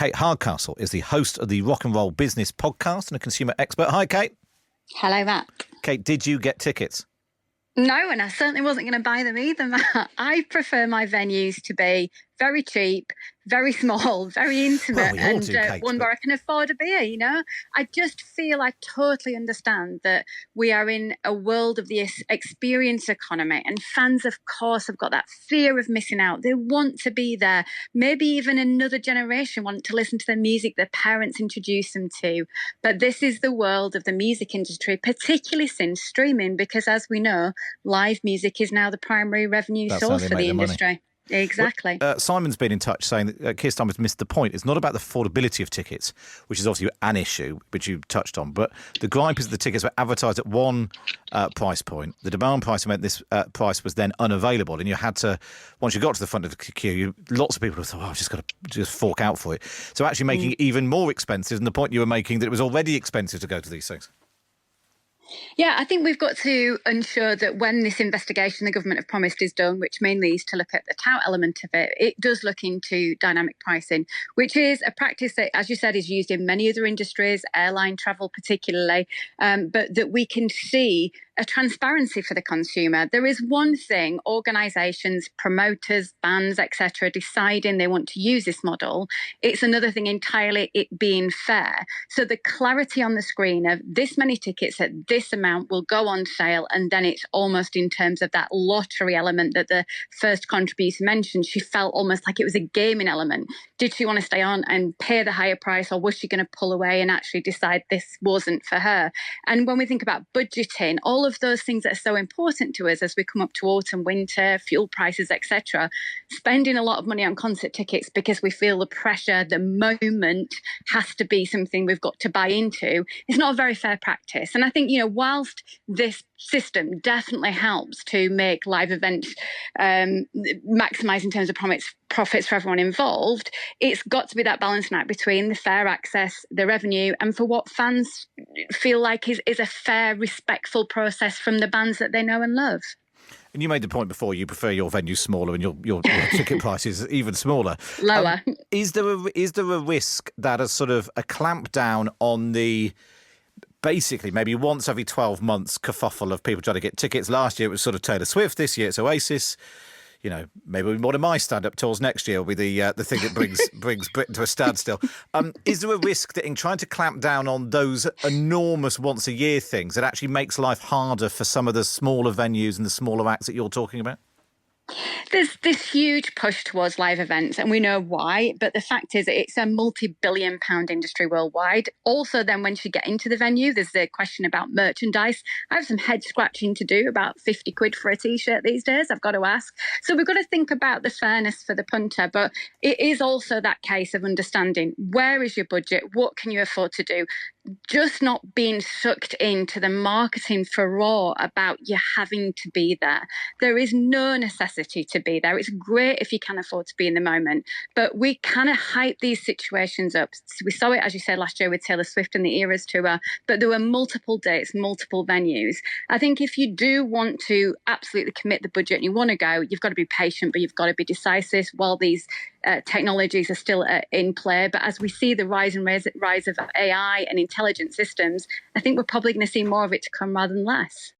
Kate Hardcastle is the host of the Rock and Roll Business podcast and a consumer expert. Hi, Kate. Hello, Matt. Kate, did you get tickets? No, and I certainly wasn't going to buy them either, Matt. I prefer my venues to be very cheap, very small, very intimate, Well, do, Kate, one where I can afford a beer, you know? I just feel I totally understand that we are in a world of the experience economy, and fans, of course, have got that fear of missing out. They want to be there. Maybe even another generation want to listen to the music their parents introduced them to. But this is the world of the music industry, particularly since streaming, because as we know, live music is now the primary revenue source for the industry. Money. Exactly. Well, Simon's been in touch saying that Keir Starmer's missed the point. It's not about the affordability of tickets, which is obviously an issue, which you touched on, but the gripe is that the tickets were advertised at one price point. The demand price meant this price was then unavailable, and you had to, once you got to the front of the queue, lots of people thought, I've just got to just fork out for it. So actually making it even more expensive than the point you were making that it was already expensive to go to these things. Yeah, I think we've got to ensure that when this investigation the government have promised is done, which mainly is to look at the tout element of it, it does look into dynamic pricing, which is a practice that, as you said, is used in many other industries, airline travel particularly, but that we can see a transparency for the consumer. There is one thing organisations, promoters, bands, etc., deciding they want to use this model. It's another thing entirely it being fair. So the clarity on the screen of this many tickets at this amount will go on sale, and then it's almost in terms of that lottery element that the first contributor mentioned. She felt almost like it was a gaming element. Did she want to stay on and pay the higher price, or was she going to pull away and actually decide this wasn't for her? And when we think about budgeting, all of those things that are so important to us as we come up to autumn, winter, fuel prices, etc., spending a lot of money on concert tickets because we feel the pressure, the moment has to be something we've got to buy into, is not a very fair practice. And I think, whilst this system definitely helps to make live events maximise in terms of profits for everyone involved, it's got to be that balancing act between the fair access, the revenue, and for what fans feel like is a fair, respectful process from the bands that they know and love. And you made the point before, you prefer your venue smaller and your ticket prices even smaller. Lower. Is there a risk that a sort of a clamp down on the basically maybe once every 12 months kerfuffle of people trying to get tickets? Last year it was sort of Taylor Swift, this year it's Oasis. Maybe one of my stand-up tours next year will be the thing that brings Britain to a standstill. Is there a risk that in trying to clamp down on those enormous once-a-year things, it actually makes life harder for some of the smaller venues and the smaller acts that you're talking about? There's this huge push towards live events, and we know why, but the fact is it's a multi-billion-pound industry worldwide. Also, then once you get into the venue, there's the question about merchandise. I have some head-scratching to do about 50 quid for a T-shirt these days, I've got to ask. So we've got to think about the fairness for the punter, but it is also that case of understanding where is your budget, what can you afford to do? Just not being sucked into the marketing furore about you having to be there. There is no necessity to be there. It's great if you can afford to be in the moment, but we kind of hype these situations up. So we saw it, as you said, last year with Taylor Swift and the Eras tour, but there were multiple dates, multiple venues. I think if you do want to absolutely commit the budget and you want to go, you've got to be patient, but you've got to be decisive while these technologies are still in play. But as we see the rise of AI and intelligent systems, I think we're probably going to see more of it to come rather than less.